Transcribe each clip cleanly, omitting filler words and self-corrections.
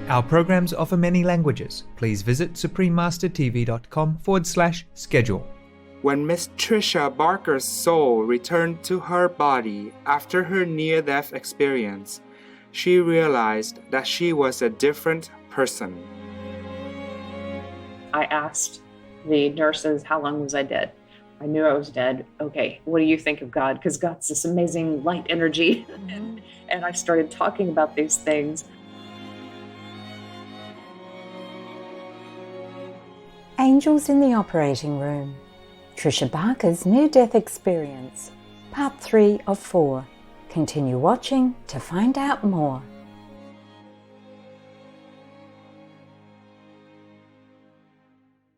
Our programs offer many languages. Please visit suprememastertv.com/schedule. When Ms. Tricia Barker's soul returned to her body after her near-death experience, she realized that she was a different person. I asked the nurses, how long was I dead? I knew I was dead. Okay, what do you think of God? Because God's this amazing light energy. And I started talking about these things. Angels in the Operating Room. Tricia Barker's Near-Death Experience. Part 3 of 4. Continue watching to find out more.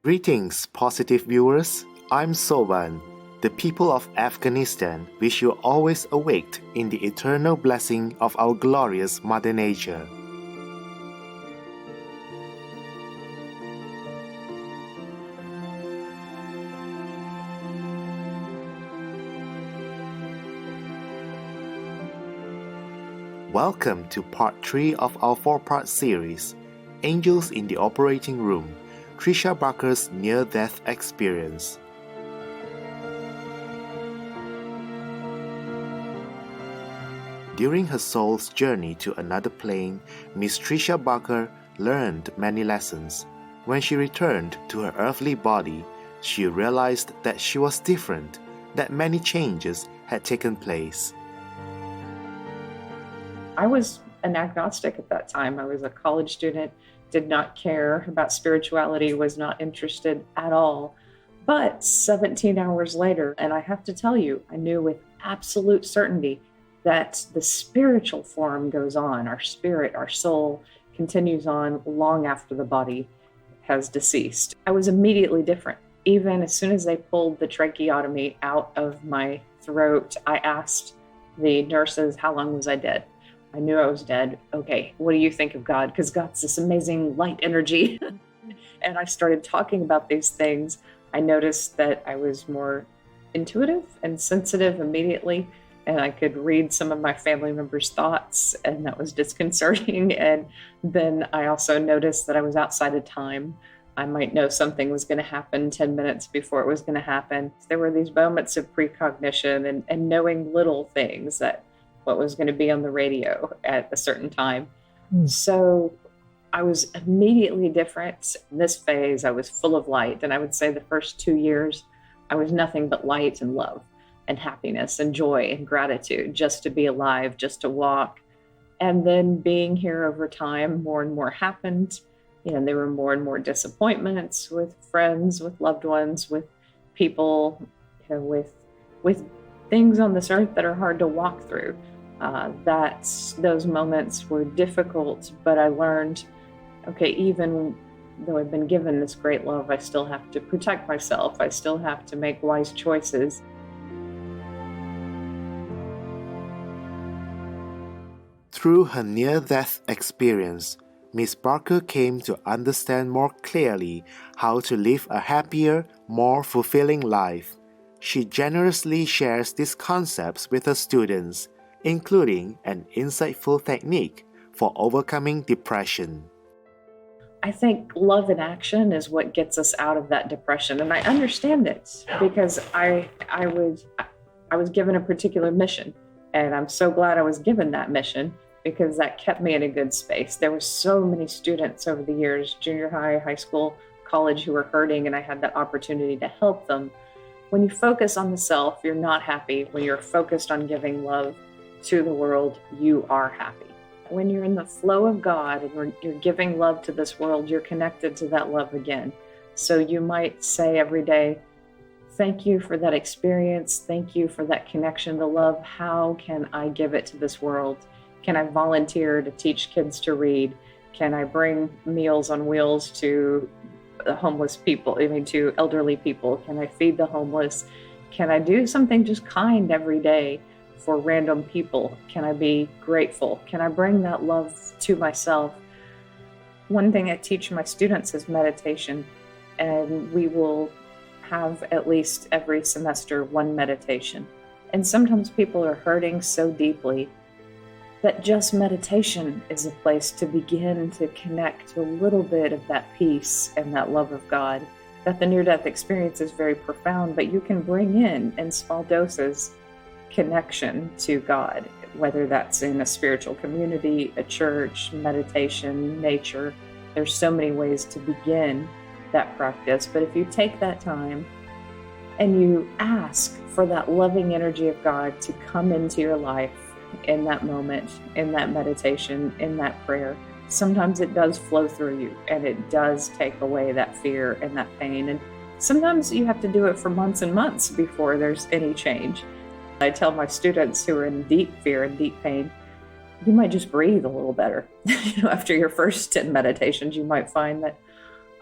Greetings, positive viewers. I'm Soban. The people of Afghanistan wish you always awaked in the eternal blessing of our glorious Mother Nature. Welcome to part 3 of our 4-part series, Angels in the Operating Room, Tricia Barker's Near-Death Experience. During her soul's journey to another plane, Miss Tricia Barker learned many lessons. When she returned to her earthly body, she realized that she was different, that many changes had taken place. I was an agnostic at that time. I was a college student, did not care about spirituality, was not interested at all. But 17 hours later, and I have to tell you, I knew with absolute certainty that the spiritual form goes on. Our spirit, our soul continues on long after the body has deceased. I was immediately different. Even as soon as they pulled the tracheotomy out of my throat, I asked the nurses, how long was I dead? I knew I was dead. Okay, what do you think of God? Because God's this amazing light energy. And I started talking about these things. I noticed that I was more intuitive and sensitive immediately, and I could read some of my family members' thoughts, and that was disconcerting. And then I also noticed that I was outside of time. I might know something was going to happen 10 minutes before it was going to happen. There were these moments of precognition and knowing little things, that what was going to be on the radio at a certain time. So I was immediately different. In this phase, I was full of light. And I would say the first 2 years, I was nothing but light and love and happiness and joy and gratitude, just to be alive, just to walk. And then being here over time, more and more happened. And there were more and more disappointments with friends, with loved ones, with people, with things on this earth that are hard to walk through. Those moments were difficult, but I learned, okay, even though I've been given this great love, I still have to protect myself. I still have to make wise choices. Through her near-death experience, Miss Barker came to understand more clearly how to live a happier, more fulfilling life. She generously shares these concepts with her students, including an insightful technique for overcoming depression. I think love in action is what gets us out of that depression. And I understand it because I was given a particular mission, and I'm so glad I was given that mission because that kept me in a good space. There were so many students over the years, junior high, high school, college, who were hurting, and I had that opportunity to help them. When you focus on the self, you're not happy. When you're focused on giving love to the world, you are happy. When you're in the flow of God and you're giving love to this world, you're connected to that love again. So you might say every day, thank you for that experience. Thank you for that connection to love. How can I give it to this world? Can I volunteer to teach kids to read? Can I bring Meals on Wheels to the homeless people, to elderly people? Can I feed the homeless? Can I do something just kind every day for random people? Can I be grateful? Can I bring that love to myself? One thing I teach my students is meditation, and we will have at least every semester one meditation. And sometimes people are hurting so deeply that just meditation is a place to begin to connect to a little bit of that peace and that love of God, that the near-death experience is very profound, but you can bring in small doses, connection to God, whether that's in a spiritual community, a church, meditation, nature. There's so many ways to begin that practice. But if you take that time and you ask for that loving energy of God to come into your life in that moment, in that meditation, in that prayer, sometimes it does flow through you and it does take away that fear and that pain. And sometimes you have to do it for months and months before there's any change. I tell my students who are in deep fear and deep pain, you might just breathe a little better. After your first 10 meditations, you might find that,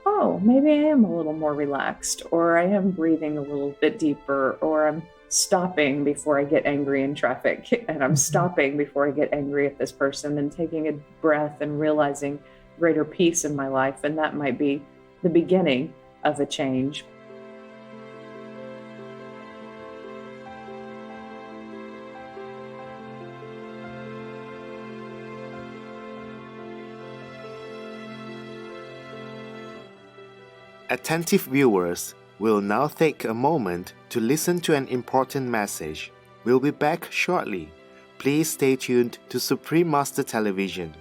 oh, maybe I am a little more relaxed, or I am breathing a little bit deeper, or I'm stopping before I get angry in traffic, and I'm stopping before I get angry at this person, and taking a breath and realizing greater peace in my life. And that might be the beginning of a change. Attentive viewers will now take a moment to listen to an important message. We'll be back shortly. Please stay tuned to Supreme Master Television.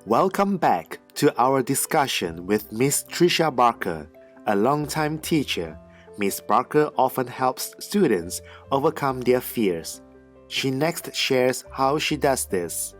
Welcome back to our discussion with Ms. Tricia Barker, a longtime teacher. Ms. Barker often helps students overcome their fears. She next shares how she does this.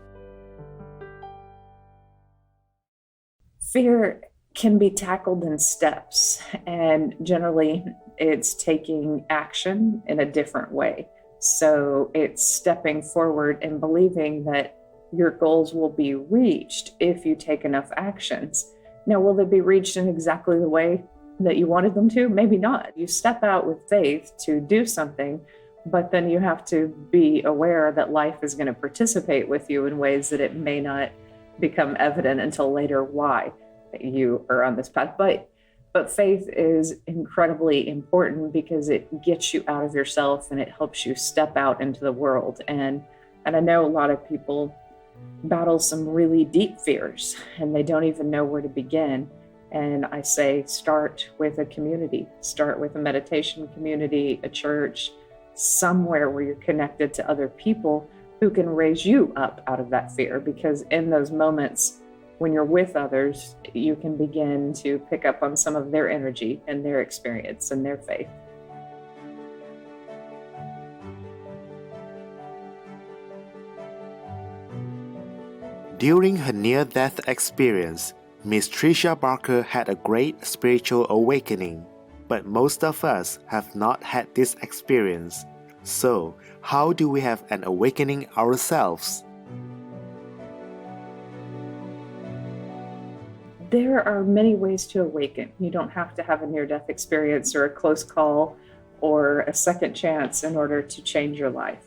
Fear can be tackled in steps, and generally it's taking action in a different way. So it's stepping forward and believing that your goals will be reached if you take enough actions. Now, will they be reached in exactly the way that you wanted them to? Maybe not. You step out with faith to do something, but then you have to be aware that life is going to participate with you in ways that it may not become evident until later why you are on this path. But faith is incredibly important because it gets you out of yourself and it helps you step out into the world. And I know a lot of people battle some really deep fears and they don't even know where to begin. And I say, start with a community, start with a meditation community, a church, somewhere where you're connected to other people who can raise you up out of that fear. Because in those moments when you're with others, you can begin to pick up on some of their energy and their experience and their faith. During her near-death experience, Ms. Tricia Barker had a great spiritual awakening, but most of us have not had this experience. So, how do we have an awakening ourselves? There are many ways to awaken. You don't have to have a near-death experience or a close call or a second chance in order to change your life.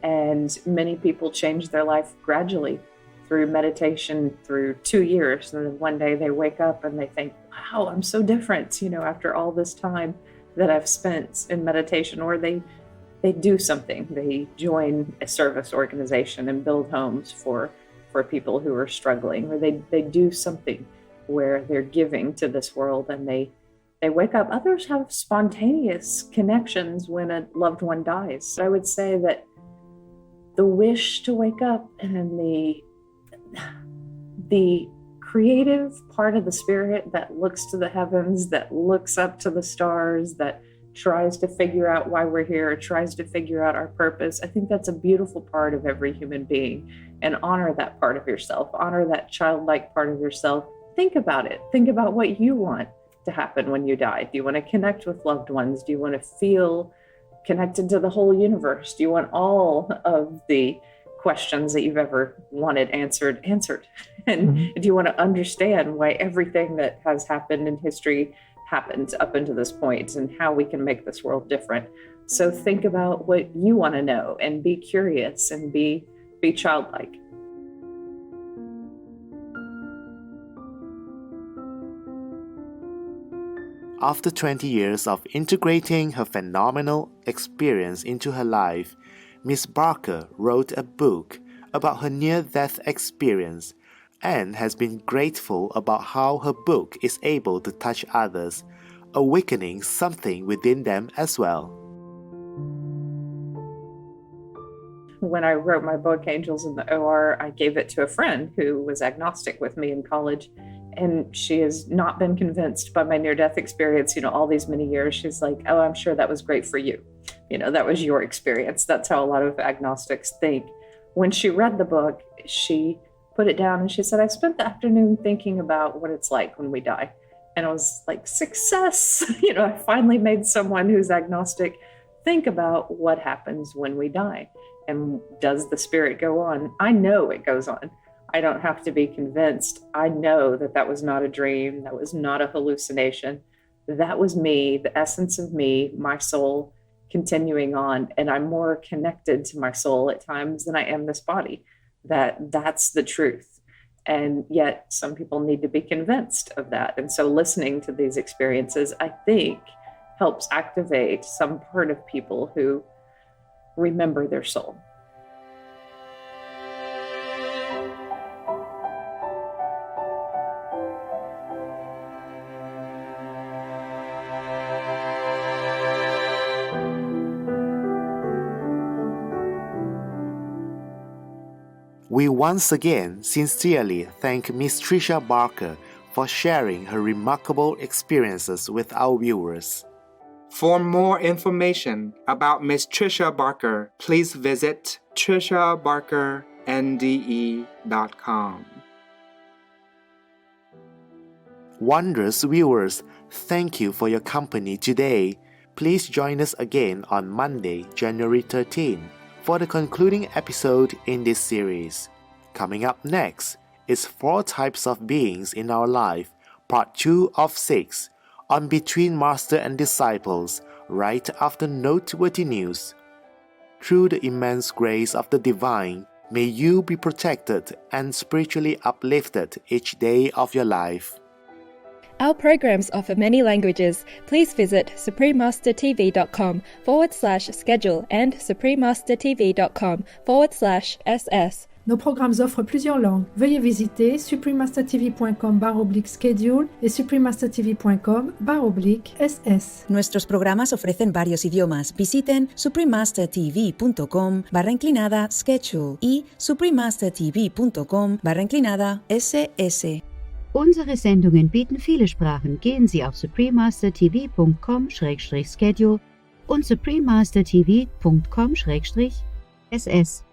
And many people change their life gradually through meditation, through 2 years. And then one day they wake up and they think, wow, I'm so different, after all this time that I've spent in meditation. Or they do something. They join a service organization and build homes for people who are struggling. Or they do something where they're giving to this world and they wake up. Others have spontaneous connections when a loved one dies. I would say that the wish to wake up and the creative part of the spirit that looks to the heavens, that looks up to the stars, that tries to figure out why we're here, tries to figure out our purpose. I think that's a beautiful part of every human being, and honor that part of yourself, honor that childlike part of yourself. Think about it. Think about what you want to happen when you die. Do you want to connect with loved ones? Do you want to feel connected to the whole universe? Do you want all of the questions that you've ever wanted answered. And do you want to understand why everything that has happened in history happened up until this point and how we can make this world different? So think about what you want to know and be curious and be childlike. After 20 years of integrating her phenomenal experience into her life, Ms. Barker wrote a book about her near-death experience and has been grateful about how her book is able to touch others, awakening something within them as well. When I wrote my book, Angels in the OR, I gave it to a friend who was agnostic with me in college. And she has not been convinced by my near-death experience, all these many years. She's like, oh, I'm sure that was great for you. That was your experience. That's how a lot of agnostics think. When she read the book, she put it down and she said, I spent the afternoon thinking about what it's like when we die. And I was like, success. I finally made someone who's agnostic think about what happens when we die. And does the spirit go on? I know it goes on. I don't have to be convinced. I know that was not a dream. That was not a hallucination. That was me, the essence of me, my soul continuing on. And I'm more connected to my soul at times than I am this body. That's the truth. And yet some people need to be convinced of that. And so listening to these experiences, I think, helps activate some part of people who remember their soul. We once again sincerely thank Ms. Tricia Barker for sharing her remarkable experiences with our viewers. For more information about Ms. Tricia Barker, please visit triciabarkernde.com. Wondrous viewers, thank you for your company today. Please join us again on Monday, January 13, for the concluding episode in this series. Coming up next is 4 Types of Beings in Our Life, Part 2 of 6, on Between Master and Disciples, right after noteworthy news. Through the immense grace of the Divine, may you be protected and spiritually uplifted each day of your life. Our programs offer many languages. Please visit suprememastertv.com/schedule and suprememastertv.com/ss. Nos programmes offrent plusieurs langues. Veuillez visiter suprememastertv.com/schedule et suprememastertv.com/ss. Nuestros programas ofrecen varios idiomas. Visiten suprememastertv.com/schedule y suprememastertv.com/ss. Unsere Sendungen bieten viele Sprachen. Gehen Sie auf suprememastertv.com/schedule und suprememastertv.com/ss.